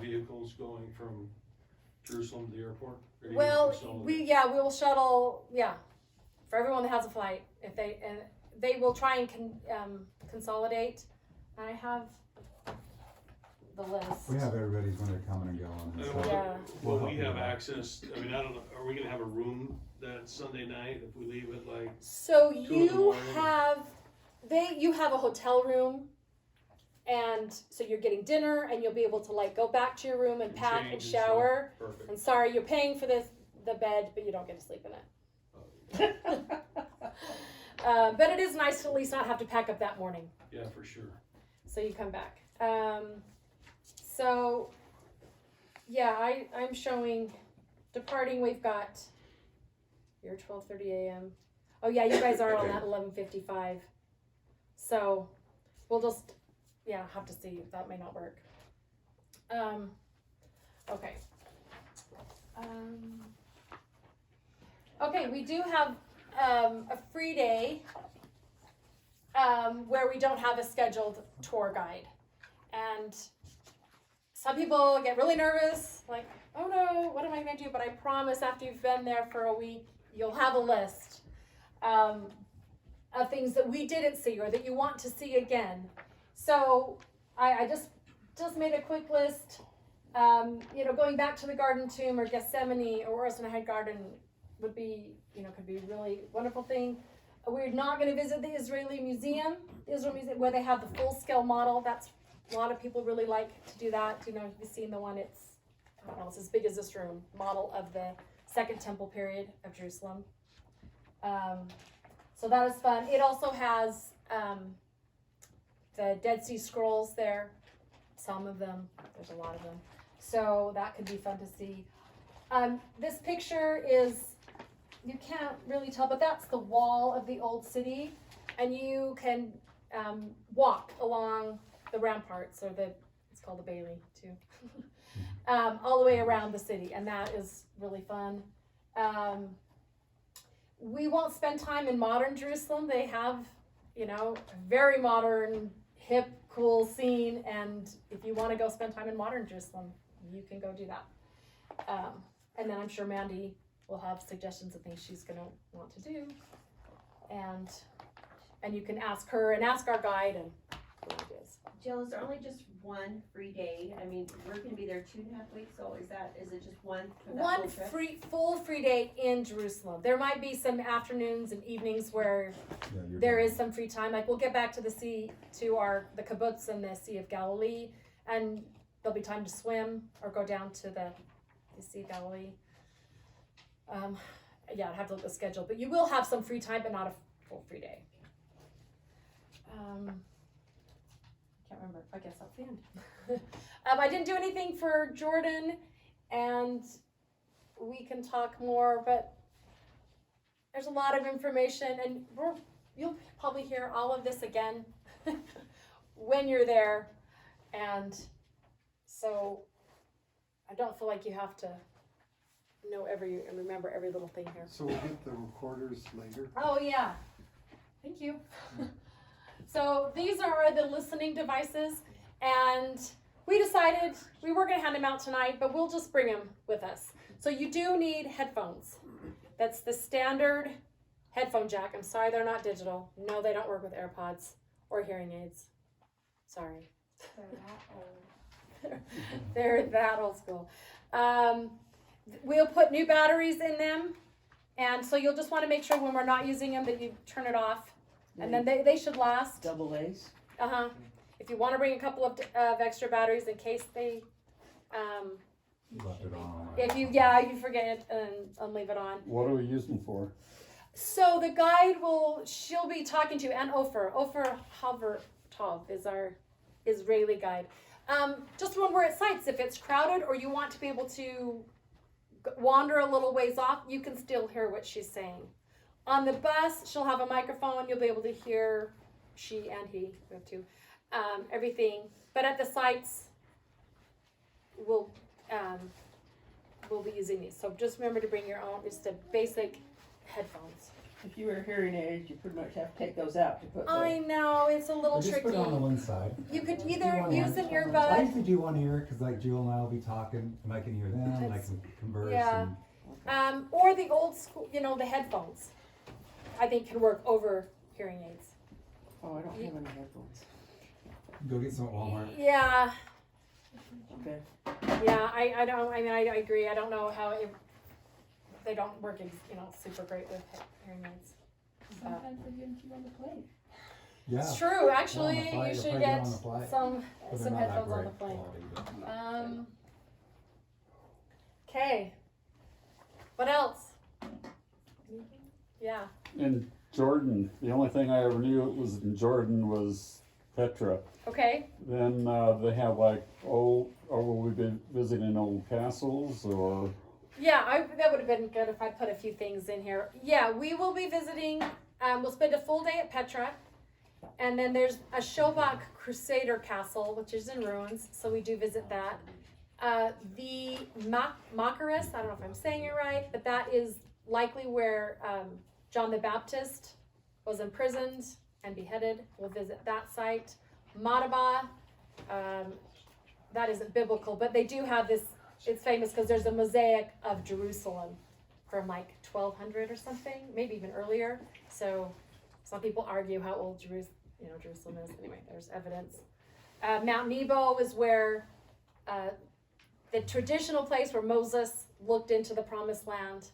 vehicles going from Jerusalem to the airport? Or do you Well, consolidate? we will shuttle, for everyone that has a flight, and they will try and consolidate. I have the list. We have everybody's when they're coming and going. And so Yeah. Will we'll we help have you out. access, I mean, I don't know, are we gonna have a room that Sunday night if we leave at like, So 2 in the you morning. you have a hotel room, and so you're getting dinner, and you'll be able to like go back to your room and pack change and stuff? shower. Perfect. And sorry, you're paying for the bed, but you don't get to sleep in it. But it is nice to at least not have to pack up that morning. Yeah, for sure. So you come back. I'm showing departing. We've got your 12:30 a.m. Oh yeah, you guys are on that 11:55. So we'll just have to see. That may not work. Okay. Okay, we do have a free day where we don't have a scheduled tour guide. And some people get really nervous, like, oh no, what am I going to do? But I promise after you've been there for a week, you'll have a list of things that we didn't see or that you want to see again. So I just made a quick list. Going back to the Garden Tomb or Gethsemane or Orson Head Garden would be, could be a really wonderful thing. We're not going to visit the Israeli Museum, where they have the full-scale model. That's a lot of people really like to do that. You've seen the one, it's as big as this room, model of the Second Temple period of Jerusalem. So that is fun. It also has the Dead Sea Scrolls there, some of them. There's a lot of them. So that could be fun to see. This picture is, you can't really tell, but that's the wall of the old city, and you can walk along the ramparts, or it's called the Bailey too, all the way around the city, and that is really fun. We won't spend time in modern Jerusalem. They have, a very modern, hip, cool scene, and if you want to go spend time in modern Jerusalem, you can go do that. And then I'm sure Mandy will have suggestions of things she's going to want to do, and you can ask her and ask our guide and what it is. Jill, is there only just one free day? I mean, we're gonna be there 2.5 weeks, so is it just one for that One whole trip? full free day in Jerusalem. There might be some afternoons and evenings where Yeah, there is some free time. Like we'll get back to the sea, to the kibbutz and the Sea of Galilee, and there'll be time to swim or go down to the Sea of Galilee. I'd have to look at the schedule, but you will have some free time, but not a full free day. Can't remember. I guess that's the end. I didn't do anything for Jordan, and we can talk more, but there's a lot of information, and you'll probably hear all of this again when you're there, and so I don't feel like you have to know and remember every little thing here. So we'll get the recorders later. Oh yeah, thank you. So these are the listening devices, and we decided we were going to hand them out tonight, but we'll just bring them with us. So you do need headphones. That's the standard headphone jack. I'm sorry, they're not digital. No, they don't work with AirPods or hearing aids. Sorry. They're that old school. We'll put new batteries in them, and so you'll just want to make sure when we're not using them that you turn it off, and then they should last. Double A's. If you want to bring a couple of extra batteries in case they left it on. if you forget it and leave it on. What are we using for? So the guide she'll be talking to, and Ofer Havertov is our Israeli guide. Just when we're at sites, if it's crowded or you want to be able to wander a little ways off, you can still hear what she's saying. On the bus, she'll have a microphone. You'll be able to hear, she and he, we have two, everything. But at the sites, we'll be using these. So just remember to bring your own, just a basic headphones. If you wear hearing aids, you pretty much have to take those out to put I the, know, it's a little Or just tricky. put it on the one side. You could Do either one use ear. an I earbud, usually do one ear because like Jewel and I will be talking and I can hear them and I It's- can converse. yeah. And or the old school, the headphones. I think can work over hearing aids. oh, I don't have any headphones. go get some at Walmart. Yeah, Okay. yeah, I don't, I mean, I agree. I don't know how they don't work, super great with hearing aids. Sometimes they give them to you on the plane. Yeah. It's true, actually, Yeah, on the flight, you you'll should probably get on the flight. some But they're not that headphones on the great plane. quality, but- Okay. What else? Yeah. In Jordan, the only thing I ever knew it was in Jordan was Petra. Okay. Then they have like will we be visiting old castles or? Yeah, that would have been good if I put a few things in here. Yeah, we will be visiting. We'll spend a full day at Petra, and then there's a Shobak Crusader Castle, which is in ruins. So we do visit that. The Machaerus, I don't know if I'm saying it right, but that is likely where John the Baptist was imprisoned and beheaded. We'll visit that site. Madaba, that isn't biblical, but they do have this. It's famous because there's a mosaic of Jerusalem from like 1200 or something, maybe even earlier. So some people argue how old Jerusalem is. Anyway, there's evidence. Mount Nebo is where the traditional place where Moses looked into the promised land,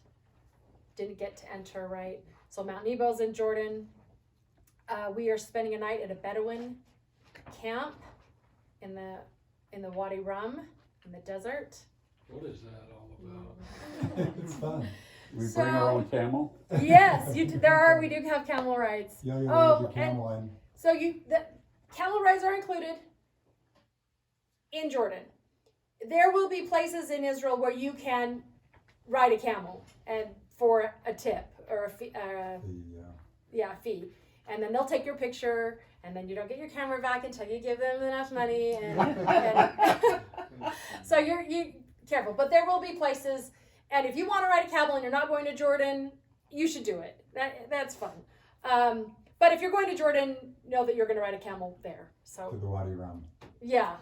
didn't get to enter, right? So Mount Nebo's in Jordan. We are spending a night at a Bedouin camp in the Wadi Rum in the desert. What is that all about? It's fun. We bring our own camel. Yes, we do have camel rides. Yeah, you Oh, your camel in. So the camel rides are included in Jordan. There will be places in Israel where you can ride a camel and for a tip or a fee, fee. And then they'll take your picture, and then you don't get your camera back until you give them enough money. And so you careful. But there will be places, and if you want to ride a camel and you're not going to Jordan, you should do it. That's fun. But if you're going to Jordan, know that you're going to ride a camel there. To So the Wadi Rum. yeah,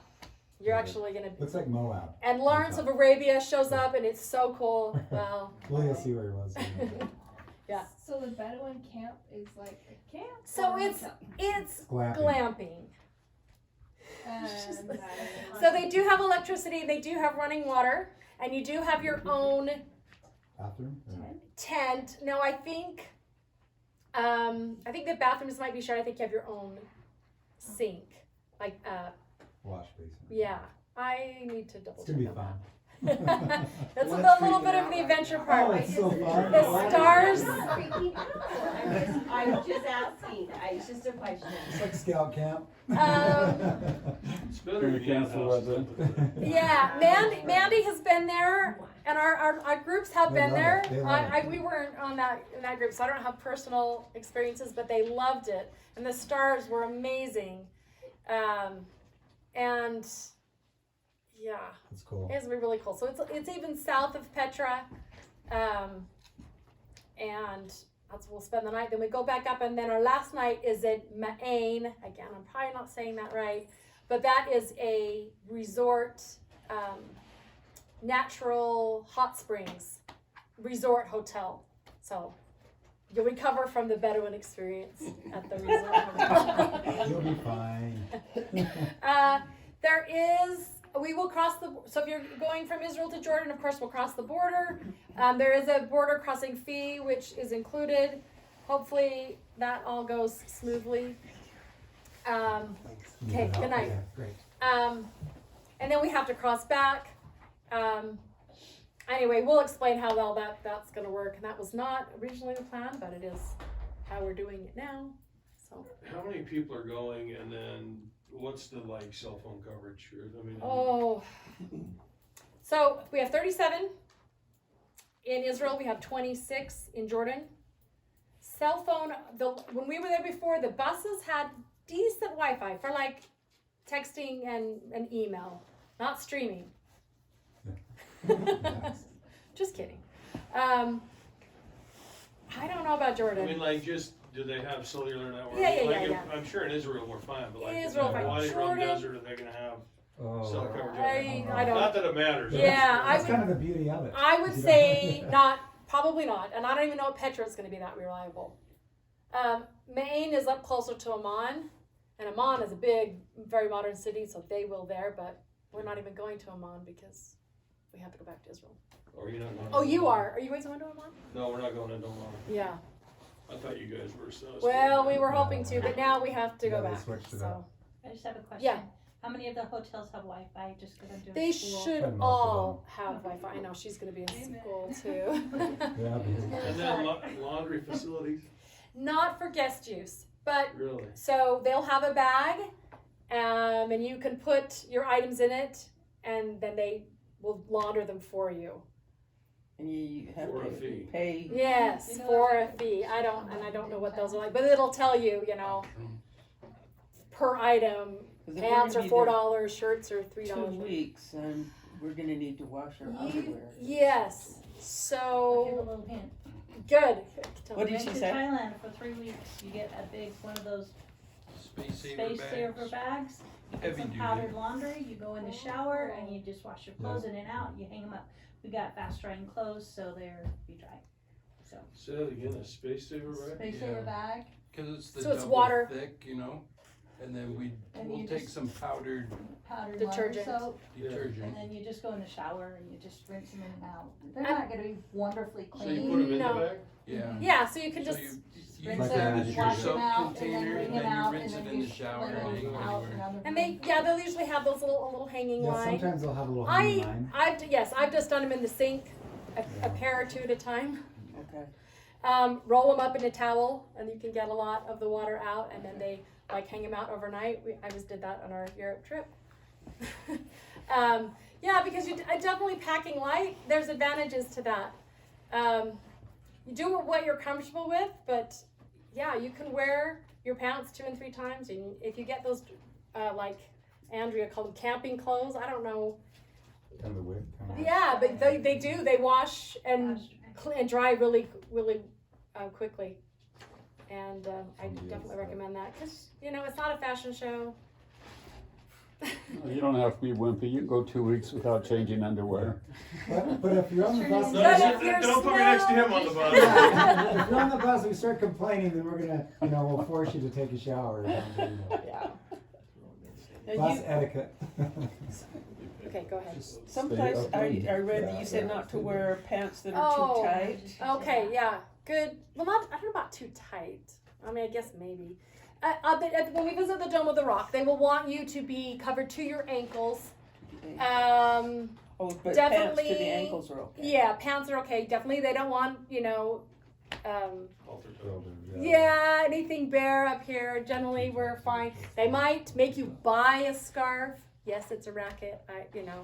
you're Yeah. actually going to. Looks like Moab. And Lawrence of Arabia shows up, and it's so cool. Well, Well, you'll see where he was. yeah. So the Bedouin camp is like a camp? So or a it's hotel? Glamping. glamping. And So they do have electricity, they do have running water, and you do have your own Bathroom? Or tent. No, I think the bathrooms might be shared. I think you have your own sink. Like, wash basin. yeah. I need to double It's check gonna be on fun. that. That's a Let's little freak bit it of out the right adventure now. part. Oh, it's so fun. The stars. Freaking out. I'm just asking, it's just a question. It's like scout camp. It's better Can to we be cancel in-house that than- Yeah, Mandy has been there, and our groups have They been love there. it. They love it. We weren't on in that group, so I don't have personal experiences, but they loved it, and the stars were amazing, and yeah, It's cool. it's really cool. So it's even south of Petra, and we'll spend the night. Then we go back up, and then our last night is at Ma'ain. Again, I'm probably not saying that right, but that is a resort, natural hot springs resort hotel. So you'll recover from the Bedouin experience at the resort hotel. You'll be fine. We will cross so if you're going from Israel to Jordan, of course, we'll cross the border. There is a border crossing fee, which is included. Hopefully that all goes smoothly. Okay, good night. Yeah, great. And then we have to cross back. Anyway, we'll explain how well that's going to work. And that was not originally the plan, but it is how we're doing it now. So. How many people are going, and then what's the cell phone coverage? I mean, Oh. So we have 37 in Israel. We have 26 in Jordan. Cell phone. When we were there before, the buses had decent Wi-Fi for texting and email, not streaming. Nice. Just kidding. I don't know about I Jordan. mean, like, just, do they have cellular network? Yeah, yeah, Like, yeah, I'm sure in Israel we're fine, but like, in Israel, the fine. Wadi Rum Jordan- Desert, are they gonna have Oh. cell coverage? I don't. Not that it matters. Yeah, I That's would- kind of the beauty of it. I would You don't- say not, probably not, and I don't even know if Petra is going to be that reliable. Maine is up closer to Amman, and Amman is a big, very modern city, so they will there, but we're not even going to Amman because we have to go back to Israel. Or you're not going? Oh, you are? Are you guys going to Amman? No, we're not going into Oman. Yeah. I thought you guys were, so. Well, we were hoping to, but now we have to Yeah, go they back. switched it So up. I just have a question. Yeah. How many of the hotels have Wi-Fi just because I'm doing they school? should Most of all have Wi-Fi. I know she's going to be in Amen. school too. Yeah, because- And then laundry facilities, Not for guest use, but really? so they'll have a bag, and you can put your items in it, and then they will launder them for you. And you have For a to fee. pay. Yes, You know, for a fee. I don't know what those are like, but it'll tell you, per item. 'Cause if we're Pants gonna are be $4, shirts are there $3. 2 weeks, and we're gonna need to wash our underwear. Yes. I'll give a So little hint. good. Tell What me. did she Went to say? Thailand for 3 weeks. You get a big one of those Space space saver bags. You get Heavy some duty. powdered laundry. You go in the shower and you just wash your clothes in and out. You hang them up. We got fast drying clothes, so they're be dry. So Say that again, a space saver, right? Space Yeah. saver bag, Cause it's the So it's double water. thick, you know, and then And we'll you take just- some powdered powdered Detergent. laundry soap. Yeah. detergent. and then you just go in the shower and you just rinse them in and out. They're not gonna be wonderfully So you clean. put them in the No. bag? Yeah. Yeah, so you can So just you Rinse use them, that as your wash them soap out, and then container, wring and them then out, you rinse and it then in you the shower fling and them hang it out anywhere. another and they they'll usually have those little hanging Yeah, line. sometimes they'll have a little hanging line. I've just done them in the sink, a pair or two at a time. Okay. Roll them up in a towel, and you can get a lot of the water out, and then they like hang them out overnight. I just did that on our Europe trip. Yeah, because definitely packing light. There's advantages to that. You do what you're comfortable with, but yeah, you can wear your pants 2 and 3 times. And if you get those, like Andrea called them camping clothes, I don't know. Kind of the wig. Kind of. Yeah, but they do. They wash and and dry really quickly, and I definitely recommend that because it's not a fashion show. You don't have to be wimpy, you can go 2 weeks without changing underwear. But if you're on the bus, No, But don't if you're don't put me next to him on the bus. if you're on the bus, we start complaining, then we're gonna, we'll force you to take a shower. Or something. Yeah. Now Bus you, etiquette. Okay, go ahead. sometimes Stay I read that Yeah, you said yeah. not to wear pants that are Oh. too tight. Okay, yeah, good. Well, I don't know about too tight. I mean, I guess maybe. When we visit the Dome of the Rock, they will want you to be covered to your ankles. Oh, but pants to definitely- the ankles are okay. Yeah, pants are okay. Definitely, they don't want Alter toe. yeah, anything bare up here. Generally, we're fine. They might make you buy a scarf. Yes, it's a racket.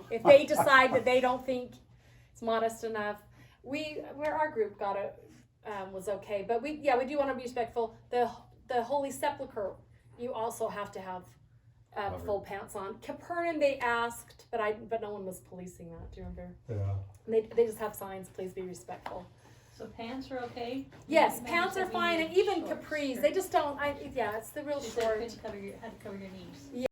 If they decide that they don't think it's modest enough, our group got it, was okay. But we do want to be respectful. The Holy Sepulchre, you also have to have full pants on. Capernaum, they asked, but no one was policing that. Do you remember? Yeah. They just have signs. Please be respectful. So pants are okay? Yes, Maybe pants are something fine, in and even shorts capris. or- They just don't. It's the real She said short. couldn't had to cover your knees.